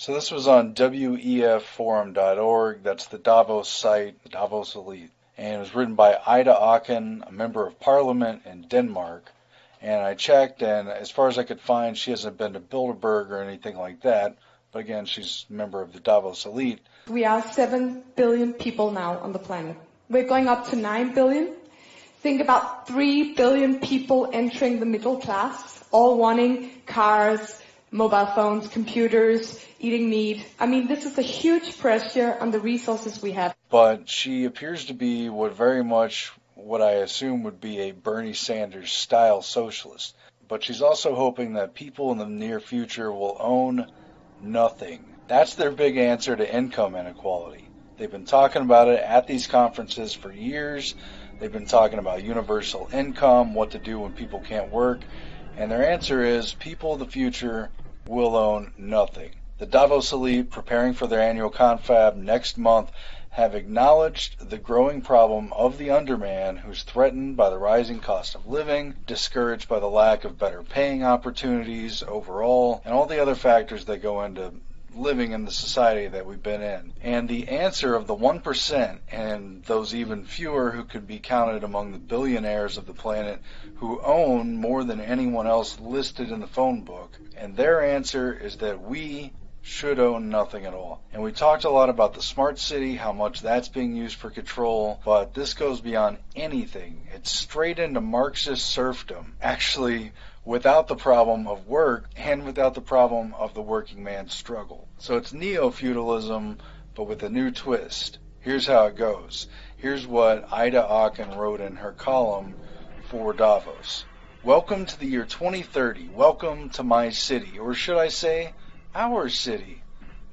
So this was on wefforum.org. That's the Davos site, the Davos Elite. And it was written by Ida Auken, a member of parliament in Denmark. And I checked, and as far as I could find, she hasn't been to Bilderberg or anything like that. But again, she's a member of the Davos Elite. We are 7 billion people now on the planet. We're going up to 9 billion. Think about 3 billion people entering the middle class, all wanting cars, mobile phones, computers, eating meat. I mean, this is a huge pressure on the resources we have. But she appears to be what I assume would be a Bernie Sanders style socialist. But she's also hoping that people in the near future will own nothing. That's their big answer to income inequality. They've been talking about it at these conferences for years. They've been talking about universal income, what to do when people can't work. And their answer is people of the future will own nothing. The Davos Elite, preparing for their annual confab next month, have acknowledged the growing problem of the underman who's threatened by the rising cost of living, discouraged by the lack of better paying opportunities overall, and all the other factors that go into living in the society that we've been in. And the answer of the 1%, and those even fewer who could be counted among the billionaires of the planet who own more than anyone else listed in the phone book, and their answer is that we should own nothing at all. And we talked a lot about the smart city, how much that's being used for control, but this goes beyond anything. It's straight into Marxist serfdom, actually without the problem of work and without the problem of the working man's struggle. So it's neo-feudalism, but with a new twist. Here's how it goes. Here's what Ida Auken wrote in her column for Davos. Welcome to the year 2030. Welcome to my city, or should I say, our city.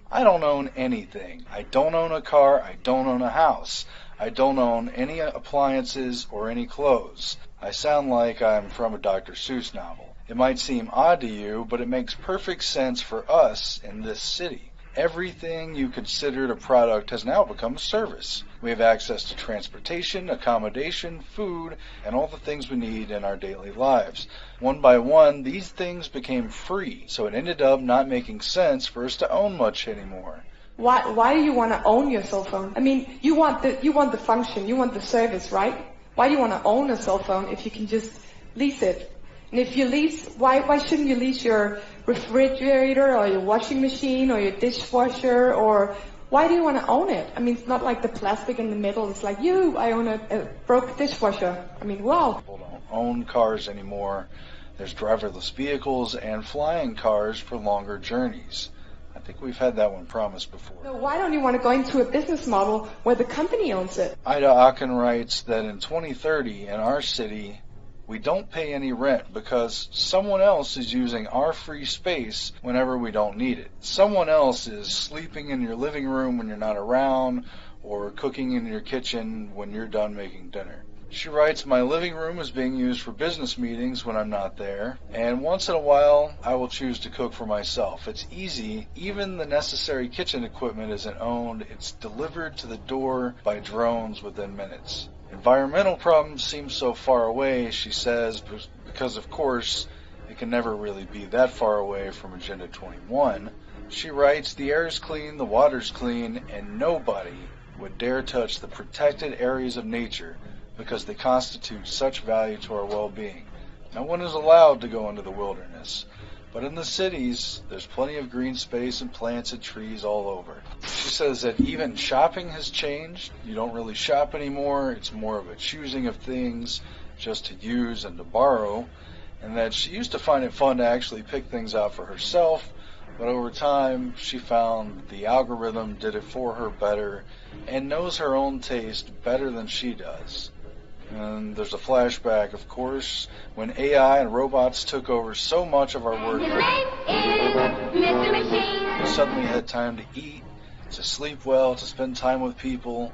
I don't own anything. I don't own a car. I don't own a house. I don't own any appliances or any clothes. I sound like I'm from a Dr. Seuss novel. It might seem odd to you, but it makes perfect sense for us in this city. Everything you considered a product has now become a service. We have access to transportation, accommodation, food, and all the things we need in our daily lives. One by one, these things became free, so it ended up not making sense for us to own much anymore. Why do you want to own your cell phone? I mean, you want the function, you want the service, right? Why do you want to own a cell phone if you can just lease it? And if you lease, why shouldn't you lease your refrigerator or your washing machine or your dishwasher, or why do you want to own it? I mean, it's not like the plastic in the middle. It's like, I own a broke dishwasher. I mean, wow. People don't own cars anymore. There's driverless vehicles and flying cars for longer journeys. I think we've had that one promised before. So why don't you want to go into a business model where the company owns it? Ida Auken writes that in 2030 in our city, we don't pay any rent because someone else is using our free space whenever we don't need it. Someone else is sleeping in your living room when you're not around, or cooking in your kitchen when you're done making dinner. She writes, my living room is being used for business meetings when I'm not there, and once in a while I will choose to cook for myself. It's easy. Even the necessary kitchen equipment isn't owned. It's delivered to the door by drones within minutes. Environmental problems seem so far away, she says, because of course it can never really be that far away from Agenda 21. She writes, the air is clean, the water's clean, and nobody would dare touch the protected areas of nature because they constitute such value to our well-being. No one is allowed to go into the wilderness. But in the cities, there's plenty of green space and plants and trees all over. She says that even shopping has changed. You don't really shop anymore. It's more of a choosing of things just to use and to borrow. And that she used to find it fun to actually pick things out for herself. But over time, she found the algorithm did it for her better and knows her own taste better than she does. And there's a flashback, of course, when AI and robots took over so much of our work. We suddenly had time to eat, to sleep well, to spend time with people.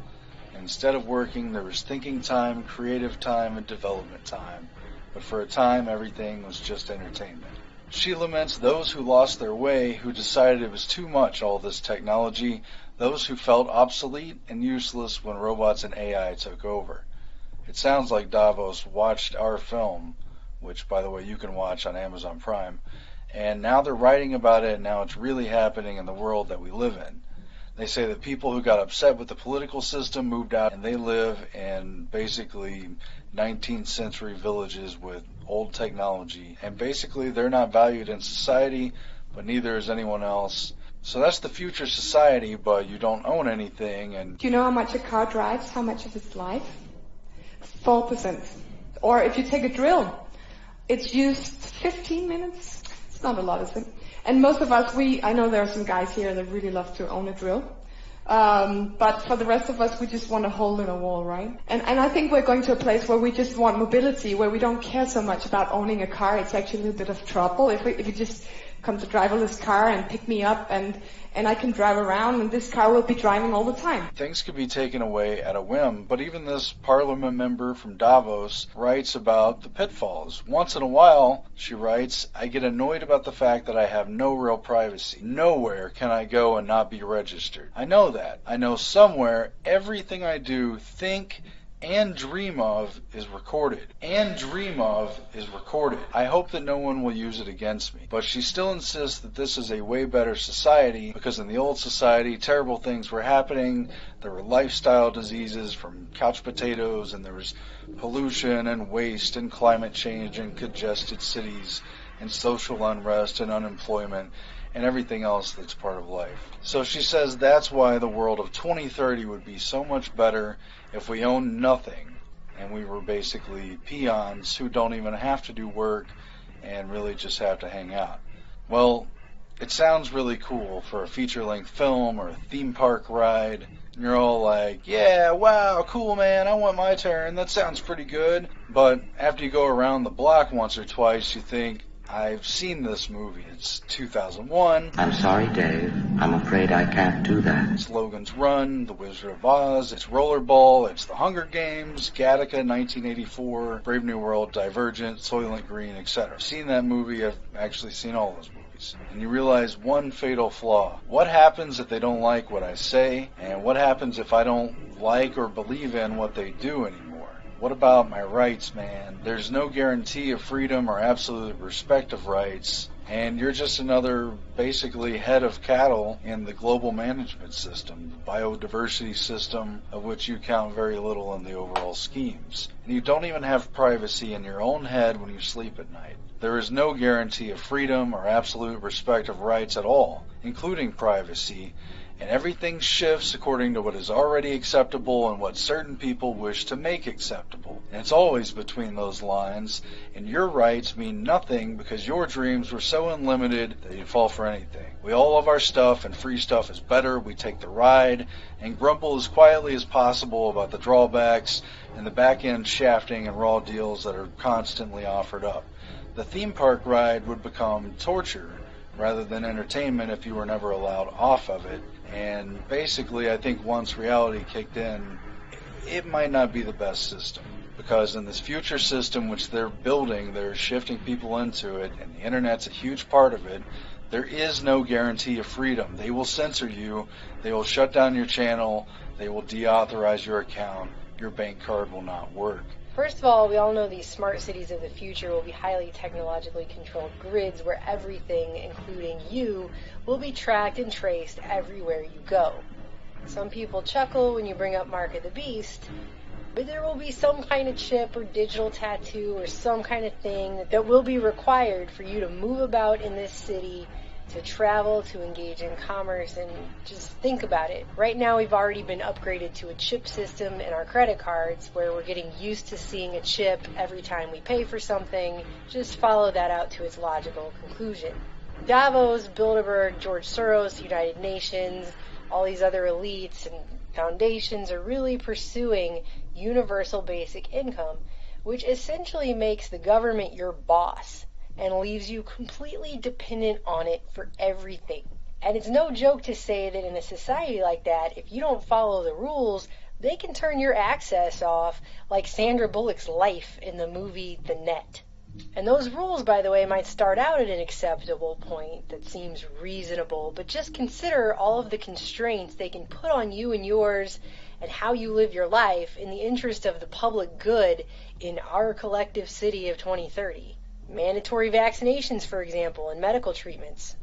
And instead of working, there was thinking time, creative time, and development time. But for a time, everything was just entertainment. She laments those who lost their way, who decided it was too much, all this technology, those who felt obsolete and useless when robots and AI took over. It sounds like Davos watched our film, which, by the way, you can watch on Amazon Prime, And now they're writing about it, and now it's really happening in the world that we live in. They say that people who got upset with the political system moved out, and they live in basically 19th century villages with old technology. And basically they're not valued in society, but neither is anyone else. So that's the future society, but you don't own anything. And do you know how much a car drives? How much of its life? 4%. Or if you take a drill, it's used 15 minutes. It's not a lot, is it? And most of us, I know there are some guys here that really love to own a drill. But for the rest of us, we just want a hole in a wall, right? And I think we're going to a place where we just want mobility, where we don't care so much about owning a car. It's actually a bit of trouble. If you just come to driverless car and pick me up and I can drive around and this car will be driving all the time. Things could be taken away at a whim, but even this parliament member from Davos writes about the pitfalls. Once in a while, she writes, I get annoyed about the fact that I have no real privacy. Nowhere can I go and not be registered. I know that. I know somewhere everything I do, think, and dream of is recorded. I hope that no one will use it against me. But she still insists that this is a way better society, because in the old society, terrible things were happening. There were lifestyle diseases from couch potatoes, and there was pollution and waste and climate change and congested cities and social unrest and unemployment and everything else that's part of life. So she says that's why the world of 2030 would be so much better if we owned nothing and we were basically peons who don't even have to do work and really just have to hang out. Well, it sounds really cool for a feature-length film or a theme park ride. And you're all like, yeah, wow, cool, man, I want my turn. That sounds pretty good. But after you go around the block once or twice, you think, I've seen this movie. It's 2001. I'm sorry, Dave. I'm afraid I can't do that. It's Logan's Run, The Wizard of Oz, it's Rollerball, it's The Hunger Games, Gattaca 1984, Brave New World, Divergent, Soylent Green, etc. I've seen that movie. I've actually seen all those movies. And you realize one fatal flaw. What happens if they don't like what I say? And what happens if I don't like or believe in what they do anymore? What about my rights, man? There's no guarantee of freedom or absolute respect of rights, and you're just another, basically, head of cattle in the global management system, the biodiversity system, of which you count very little in the overall schemes. And you don't even have privacy in your own head when you sleep at night. There is no guarantee of freedom or absolute respect of rights at all, including privacy, and everything shifts according to what is already acceptable and what certain people wish to make acceptable. And it's always between those lines, and your rights mean nothing because your dreams were so unlimited that you'd fall for anything. We all love our stuff, and free stuff is better. We take the ride and grumble as quietly as possible about the drawbacks and the back-end shafting and raw deals that are constantly offered up. The theme park ride would become torture rather than entertainment if you were never allowed off of it. And basically, I think once reality kicked in, it might not be the best system. Because in this future system which they're building, they're shifting people into it, and the internet's a huge part of it, there is no guarantee of freedom. They will censor you, they will shut down your channel, they will deauthorize your account, your bank card will not work. First of all, we all know these smart cities of the future will be highly technologically controlled grids where everything, including you, will be tracked and traced everywhere you go. Some people chuckle when you bring up Mark of the Beast, but there will be some kind of chip or digital tattoo or some kind of thing that will be required for you to move about in this city, to travel, to engage in commerce, and just think about it. Right now we've already been upgraded to a chip system in our credit cards where we're getting used to seeing a chip every time we pay for something. Just follow that out to its logical conclusion. Davos, Bilderberg, George Soros, the United Nations, all these other elites and foundations are really pursuing universal basic income, which essentially makes the government your boss and leaves you completely dependent on it for everything. And it's no joke to say that in a society like that, if you don't follow the rules, they can turn your access off like Sandra Bullock's life in the movie The Net. And those rules, by the way, might start out at an acceptable point that seems reasonable, but just consider all of the constraints they can put on you and yours and how you live your life in the interest of the public good in our collective city of 2030. mandatory vaccinations, for example, and medical treatments.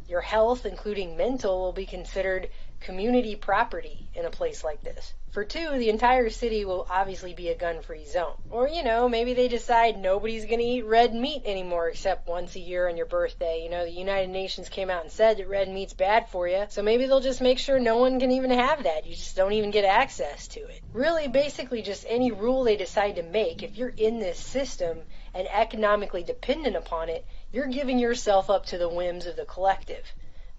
Your health, including mental, will be considered community property in a place like this. For two, the entire city will obviously be a gun-free zone. Or, maybe they decide nobody's going to eat red meat anymore except once a year on your birthday. The United Nations came out and said that red meat's bad for you, so maybe they'll just make sure no one can even have that. You just don't even get access to it. Really, basically just any rule they decide to make, if you're in this system and economically dependent upon it, you're giving yourself up to the whims of the collective.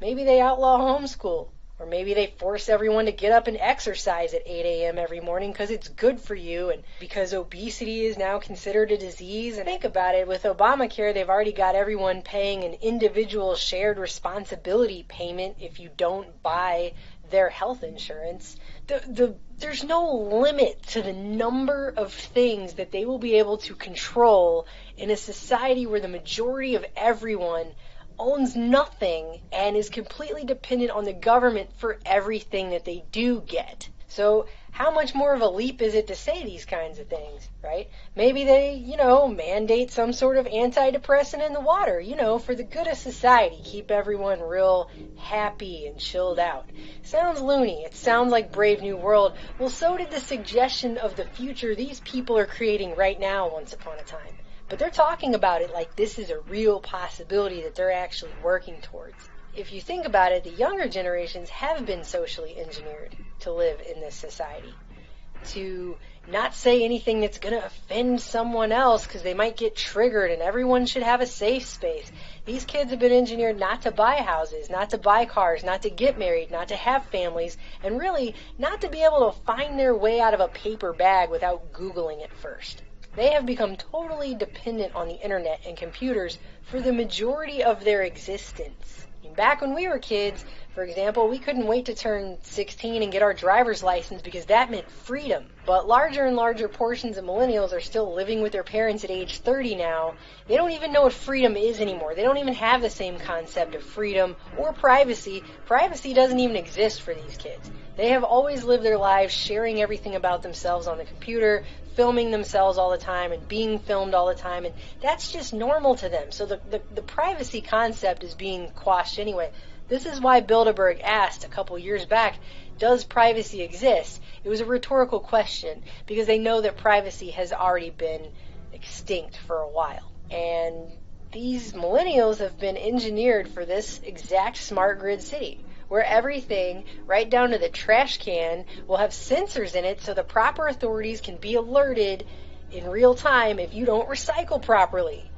Maybe they outlaw homeschool. Or maybe they force everyone to get up and exercise at 8 a.m. every morning because it's good for you and because obesity is now considered a disease. And think about it, with Obamacare, they've already got everyone paying an individual shared responsibility payment if you don't buy their health insurance. There's no limit to the number of things that they will be able to control in a society where the majority of everyone owns nothing and is completely dependent on the government for everything that they do get. So how much more of a leap is it to say these kinds of things, right? Maybe they, mandate some sort of antidepressant in the water, for the good of society, keep everyone real happy and chilled out. Sounds loony. It sounds like Brave New World. Well, so did the suggestion of the future these people are creating right now once upon a time. But they're talking about it like this is a real possibility that they're actually working towards. If you think about it, the younger generations have been socially engineered to live in this society. To not say anything that's going to offend someone else because they might get triggered, and everyone should have a safe space. These kids have been engineered not to buy houses, not to buy cars, not to get married, not to have families, and really not to be able to find their way out of a paper bag without Googling it first. They have become totally dependent on the internet and computers for the majority of their existence. Back when we were kids, for example, we couldn't wait to turn 16 and get our driver's license because that meant freedom. But larger and larger portions of millennials are still living with their parents at age 30 now. They don't even know what freedom is anymore. They don't even have the same concept of freedom or privacy. Privacy doesn't even exist for these kids. They have always lived their lives sharing everything about themselves on the computer, filming themselves all the time and being filmed all the time, and that's just normal to them. So the privacy concept is being quashed anyway. This is why Bilderberg asked a couple years back, does privacy exist? It was a rhetorical question because they know that privacy has already been extinct for a while. And these millennials have been engineered for this exact smart grid city, where everything, right down to the trash can, will have sensors in it so the proper authorities can be alerted in real time if you don't recycle properly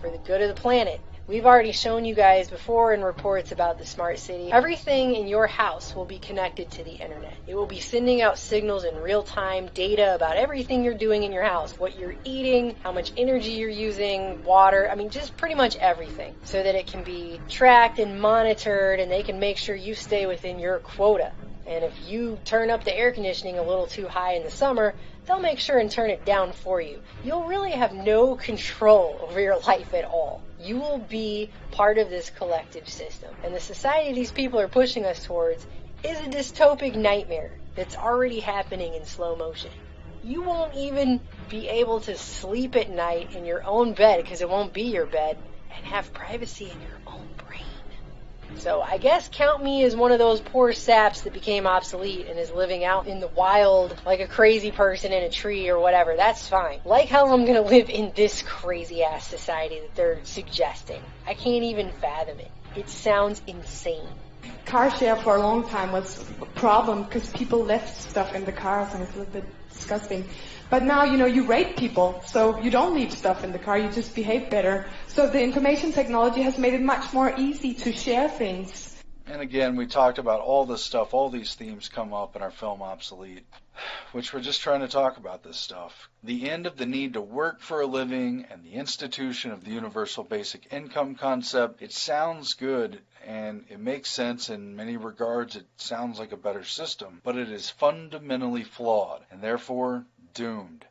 for the good of the planet. We've already shown you guys before in reports about the smart city. Everything in your house will be connected to the internet. It will be sending out signals in real time, data about everything you're doing in your house, what you're eating, how much energy you're using, water, just pretty much everything, so that it can be tracked and monitored and they can make sure you stay within your quota. And if you turn up the air conditioning a little too high in the summer, they'll make sure and turn it down for you. You'll really have no control over your life at all. You will be part of this collective system. And the society these people are pushing us towards is a dystopic nightmare that's already happening in slow motion. You won't even be able to sleep at night in your own bed because it won't be your bed and have privacy in your own brain. So I guess count me as one of those poor saps that became obsolete and is living out in the wild like a crazy person in a tree or whatever. That's fine. Like how I'm going to live in this crazy ass society that they're suggesting. I can't even fathom it. It sounds insane. Car share for a long time was a problem because people left stuff in the cars and it's a little bit disgusting. But now, you rate people, so you don't leave stuff in the car, you just behave better. So the information technology has made it much more easy to share things. And again, we talked about all this stuff, all these themes come up in our film Obsolete, which we're just trying to talk about this stuff. The end of the need to work for a living and the institution of the universal basic income concept, it sounds good and it makes sense in many regards. It sounds like a better system, but it is fundamentally flawed and therefore doomed.